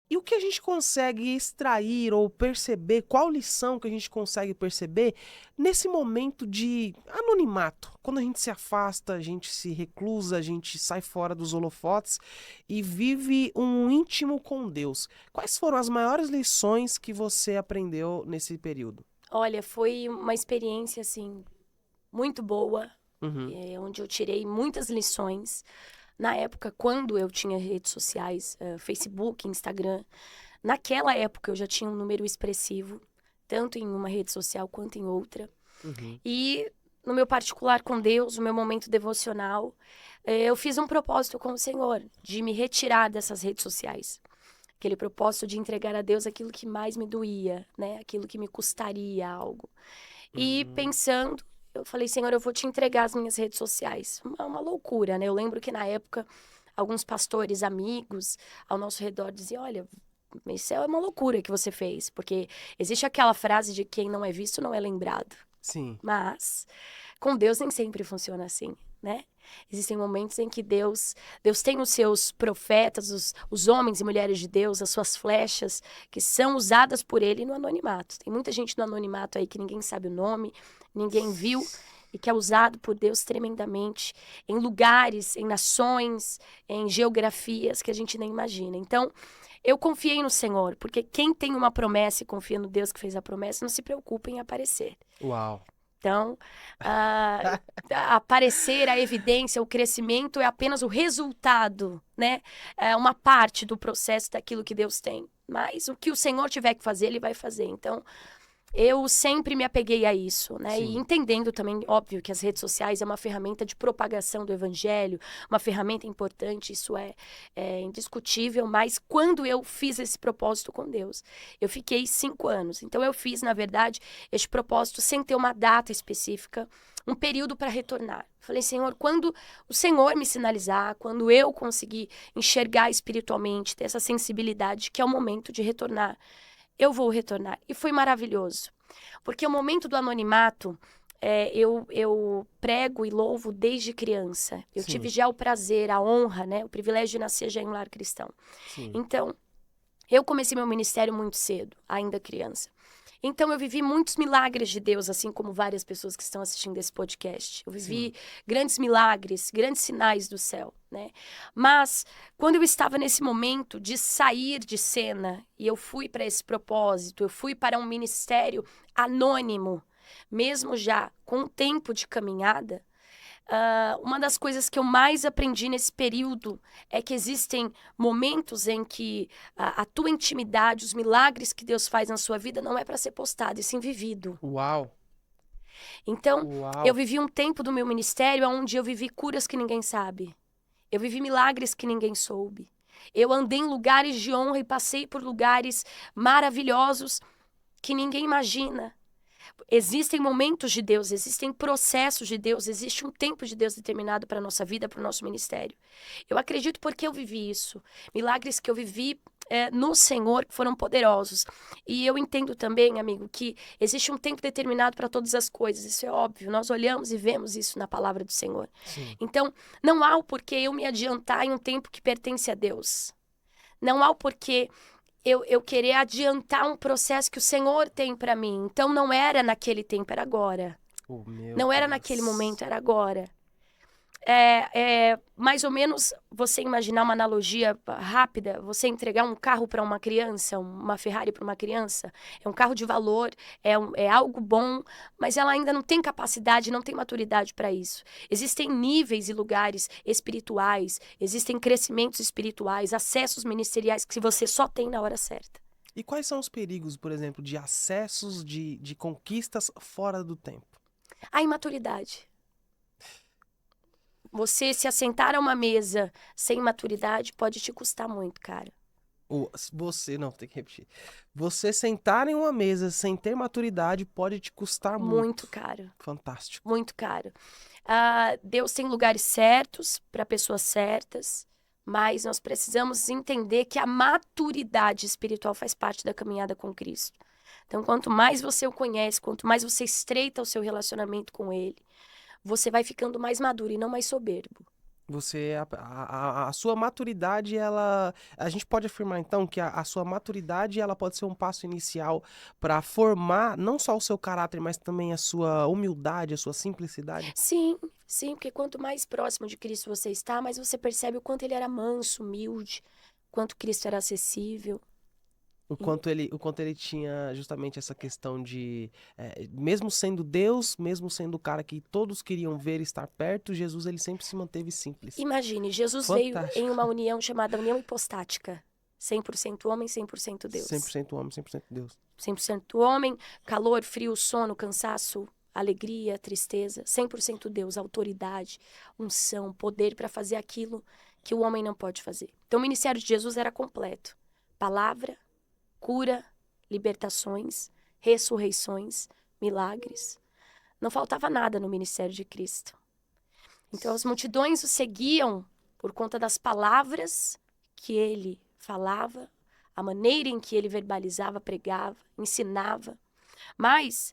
E o que a gente consegue extrair ou perceber, qual lição que a gente consegue perceber nesse momento de anonimato? Quando a gente se afasta, a gente se reclusa, a gente sai fora dos holofotes e vive um íntimo com Deus. Quais foram as maiores lições que você aprendeu nesse período? Olha, foi uma experiência, assim, muito boa, Uhum, onde eu tirei muitas lições. Na época, quando eu tinha redes sociais, Facebook, Instagram, naquela época eu já tinha um número expressivo, tanto em uma rede social quanto em outra. uhum, E no meu particular com Deus, no meu momento devocional, eu fiz um propósito com o Senhor de me retirar dessas redes sociais. Aquele propósito de entregar a Deus aquilo que mais me doía, né? Aquilo que me custaria algo. E uhum. pensando, eu falei, Senhor, eu vou te entregar as minhas redes sociais. Uma loucura, né? Eu lembro que na época, alguns pastores, amigos ao nosso redor diziam, olha, isso é uma loucura que você fez. Porque existe aquela frase de quem não é visto não é lembrado. Sim, Mas com Deus nem sempre funciona assim, né? Existem momentos em que Deus tem os seus profetas, os homens e mulheres de Deus, as suas flechas, que são usadas por ele no anonimato. Tem muita gente no anonimato aí que ninguém sabe o nome, ninguém viu, e que é usado por Deus tremendamente em lugares, em nações, em geografias que a gente nem imagina. Então, eu confiei no Senhor, porque quem tem uma promessa e confia no Deus que fez a promessa, não se preocupa em aparecer. uau. Então, ah, aparecer a evidência, o crescimento é apenas o resultado, né? É uma parte do processo daquilo que Deus tem. Mas o que o Senhor tiver que fazer, Ele vai fazer. Então, eu sempre me apeguei a isso, né? E Sim, entendendo também, óbvio, que as redes sociais é uma ferramenta de propagação do evangelho, uma ferramenta importante, isso é indiscutível, mas quando eu fiz esse propósito com Deus, eu fiquei 5 anos. Então eu fiz, na verdade, este propósito sem ter uma data específica, um período para retornar. Falei, Senhor, quando o Senhor me sinalizar, quando eu conseguir enxergar espiritualmente, ter essa sensibilidade, que é o momento de retornar, eu vou retornar. E foi maravilhoso. Porque o momento do anonimato, eu prego e louvo desde criança. Eu tive sim, já o prazer, a honra, né, o privilégio de nascer já em um lar cristão. sim. Então, eu comecei meu ministério muito cedo, ainda criança. Então, eu vivi muitos milagres de Deus, assim como várias pessoas que estão assistindo esse podcast. Eu Sim. vivi grandes milagres, grandes sinais do céu, né? Mas, quando eu estava nesse momento de sair de cena, e eu fui para esse propósito, eu fui para um ministério anônimo, mesmo já com um tempo de caminhada, uma das coisas que eu mais aprendi nesse período é que existem momentos em que a tua intimidade, os milagres que Deus faz na sua vida não é para ser postado, e sim vivido. Uau, Então, eu uau. vivi um tempo do meu ministério onde eu vivi curas que ninguém sabe. Eu vivi milagres que ninguém soube. Eu andei em lugares de honra e passei por lugares maravilhosos que ninguém imagina. Existem momentos de Deus, existem processos de Deus, existe um tempo de Deus determinado para a nossa vida, para o nosso ministério. Eu acredito porque eu vivi isso. Milagres que eu vivi no Senhor foram poderosos. E eu entendo também, amigo, que existe um tempo determinado para todas as coisas. Isso é óbvio. Nós olhamos e vemos isso na palavra do Senhor. Sim. Então, não há o porquê eu me adiantar em um tempo que pertence a Deus. Não há o porquê eu querer adiantar um processo que o Senhor tem para mim. Então não era naquele tempo, era agora. Oh, meu Não era naquele Deus. momento, era agora. Mais ou menos você imaginar uma analogia rápida, você entregar um carro para uma criança, uma Ferrari para uma criança, é um carro de valor, é algo bom, mas ela ainda não tem capacidade, não tem maturidade para isso. Existem níveis e lugares espirituais, existem crescimentos espirituais, acessos ministeriais que você só tem na hora certa. E quais são os perigos, por exemplo, de acessos de conquistas fora do tempo? A imaturidade. Você se assentar a uma mesa sem maturidade pode te custar muito, cara. Você, não, tem que repetir. Você sentar em uma mesa sem ter maturidade pode te custar Muito muito. caro. Fantástico. Muito caro. Deus tem lugares certos para pessoas certas, mas nós precisamos entender que a maturidade espiritual faz parte da caminhada com Cristo. Então, quanto mais você o conhece, quanto mais você estreita o seu relacionamento com Ele, você vai ficando mais maduro e não mais soberbo. Você, a sua maturidade, ela, a gente pode afirmar então que a sua maturidade, ela pode ser um passo inicial para formar não só o seu caráter, mas também a sua humildade, a sua simplicidade. Sim, sim, porque quanto mais próximo de Cristo você está, mais você percebe o quanto ele era manso, humilde, quanto Cristo era acessível. O quanto ele tinha justamente essa questão de, mesmo sendo Deus, mesmo sendo o cara que todos queriam ver e estar perto, Jesus ele sempre se manteve simples. Imagine, Jesus veio em Fantástico. uma união chamada união hipostática. 100% homem, 100% Deus. 100% homem, 100% Deus. 100% homem, calor, frio, sono, cansaço, alegria, tristeza. 100% Deus, autoridade, unção, poder para fazer aquilo que o homem não pode fazer. Então o ministério de Jesus era completo. Palavra, cura, libertações, ressurreições, milagres. Não faltava nada no ministério de Cristo. Então as multidões o seguiam por conta das palavras que ele falava, a maneira em que ele verbalizava, pregava, ensinava. Mas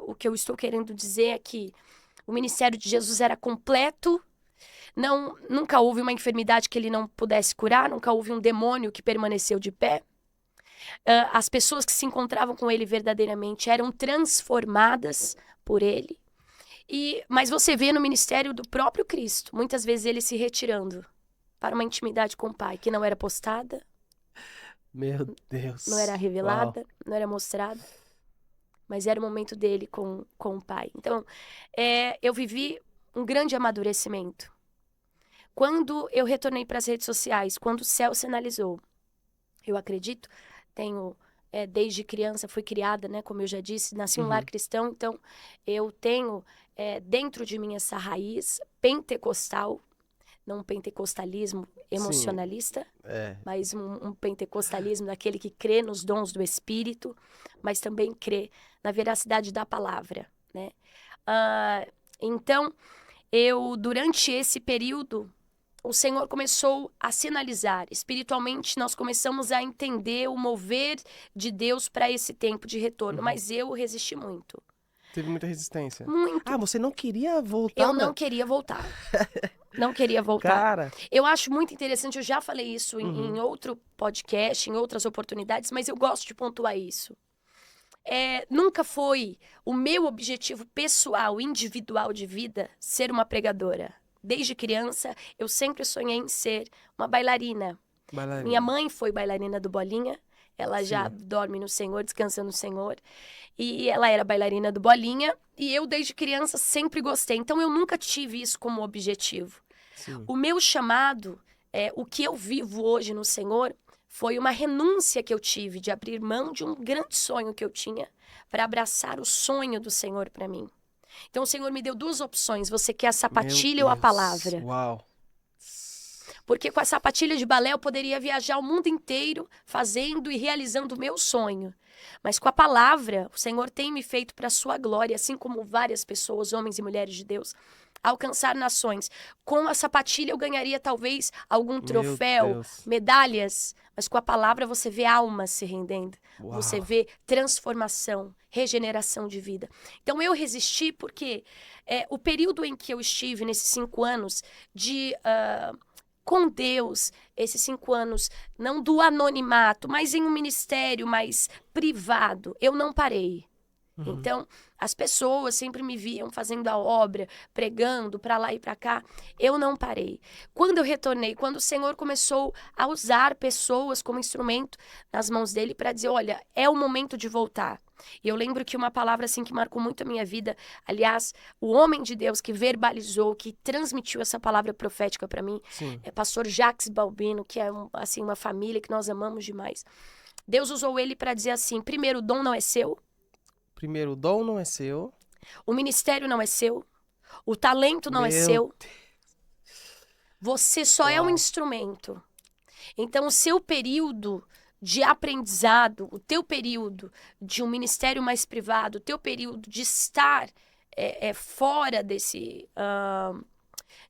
o que eu estou querendo dizer é que o ministério de Jesus era completo. Nunca houve uma enfermidade que ele não pudesse curar, nunca houve um demônio que permaneceu de pé. As pessoas que se encontravam com ele verdadeiramente eram transformadas por ele. Mas você vê no ministério do próprio Cristo, muitas vezes ele se retirando para uma intimidade com o Pai, que não era postada, Meu Deus. não era revelada, Uau. não era mostrada, mas era o momento dele com o Pai. Então, eu vivi um grande amadurecimento. Quando eu retornei para as redes sociais, quando o céu sinalizou, eu acredito, desde criança, fui criada, né, como eu já disse, nasci em um lar cristão, então eu tenho dentro de mim essa raiz pentecostal, não um pentecostalismo emocionalista, mas um pentecostalismo daquele que crê nos dons do Espírito, mas também crê na veracidade da palavra, né? Então, durante esse período, o Senhor começou a sinalizar. Espiritualmente, nós começamos a entender o mover de Deus para esse tempo de retorno. Mas eu resisti muito. Teve muita resistência. Muito. Ah, você não queria voltar? Eu não queria voltar. Não queria voltar. Cara. Eu acho muito interessante, eu já falei isso em outro podcast, em outras oportunidades, mas eu gosto de pontuar isso. Nunca foi o meu objetivo pessoal, individual de vida, ser uma pregadora. Desde criança, eu sempre sonhei em ser uma bailarina. Minha mãe foi bailarina do Bolinha. Ela já dorme no Senhor, descansa no Senhor. E ela era bailarina do Bolinha. E eu, desde criança, sempre gostei. Então, eu nunca tive isso como objetivo. Sim. O meu chamado, o que eu vivo hoje no Senhor, foi uma renúncia que eu tive de abrir mão de um grande sonho que eu tinha para abraçar o sonho do Senhor para mim. Então, o Senhor me deu duas opções. Você quer a sapatilha ou a palavra? Uau. Porque com a sapatilha de balé eu poderia viajar o mundo inteiro fazendo e realizando o meu sonho. Mas com a palavra, o Senhor tem me feito para a sua glória, assim como várias pessoas, homens e mulheres de Deus, alcançar nações. Com a sapatilha eu ganharia talvez algum troféu, medalhas, mas com a palavra você vê almas se rendendo. Uau. Você vê transformação, regeneração de vida. Então eu resisti porque o período em que eu estive nesses 5 anos com Deus, esses 5 anos, não do anonimato, mas em um ministério mais privado, eu não parei. Então, as pessoas sempre me viam fazendo a obra, pregando para lá e para cá. Eu não parei. Quando eu retornei, quando o Senhor começou a usar pessoas como instrumento nas mãos dele para dizer, olha, é o momento de voltar. E eu lembro que uma palavra assim que marcou muito a minha vida, aliás, o homem de Deus que verbalizou, que transmitiu essa palavra profética para mim, é pastor Jacques Balbino, que é assim uma família que nós amamos demais. Deus usou ele para dizer assim, primeiro, o dom não é seu. Primeiro, o dom não é seu. O ministério não é seu. O talento não é seu. Você só é um instrumento. Então, o seu período de aprendizado, o teu período de um ministério mais privado, o teu período de estar fora desse...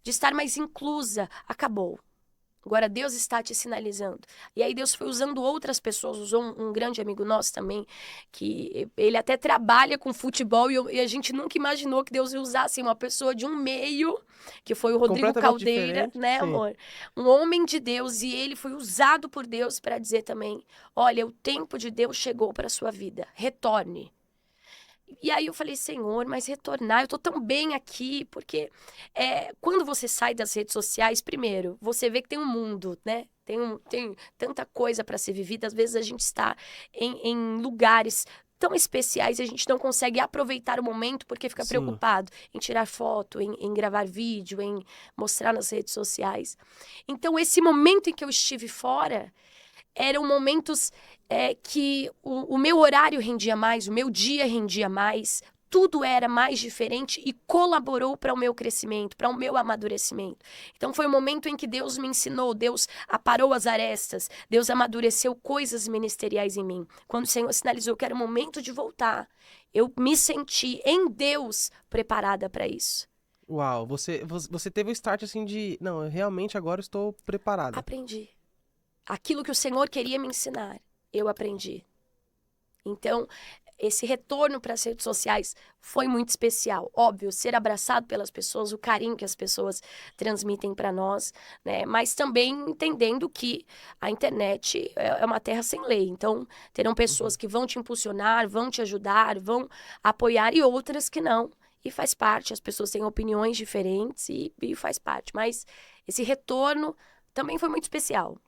de estar mais inclusa, acabou. Agora Deus está te sinalizando. E aí Deus foi usando outras pessoas, usou um grande amigo nosso também, que ele até trabalha com futebol e a gente nunca imaginou que Deus ia usar assim, uma pessoa de um meio, que foi o Rodrigo Completamente Caldeira, diferente. né, Sim. amor? Um homem de Deus, e ele foi usado por Deus para dizer também: olha, o tempo de Deus chegou para a sua vida, retorne. E aí eu falei, Senhor, mas retornar, eu tô tão bem aqui, porque quando você sai das redes sociais, primeiro, você vê que tem um mundo, né? Tem tanta coisa para ser vivida, às vezes a gente está em lugares tão especiais e a gente não consegue aproveitar o momento porque fica Sim. preocupado em tirar foto, em gravar vídeo, em mostrar nas redes sociais. Então, esse momento em que eu estive fora, eram momentos que o meu horário rendia mais, o meu dia rendia mais, tudo era mais diferente e colaborou para o meu crescimento, para o meu amadurecimento. Então foi um momento em que Deus me ensinou, Deus aparou as arestas, Deus amadureceu coisas ministeriais em mim. Quando o Senhor sinalizou que era o momento de voltar, eu me senti em Deus preparada para isso. Uau, você teve o start assim de, não, eu realmente agora estou preparada. Aprendi. Aquilo que o Senhor queria me ensinar, eu aprendi. Então, esse retorno para as redes sociais foi muito especial. Óbvio, ser abraçado pelas pessoas, o carinho que as pessoas transmitem para nós, né? Mas também entendendo que a internet é uma terra sem lei. Então, terão pessoas Uhum. que vão te impulsionar, vão te ajudar, vão apoiar e outras que não. E faz parte, as pessoas têm opiniões diferentes e faz parte. Mas esse retorno também foi muito especial.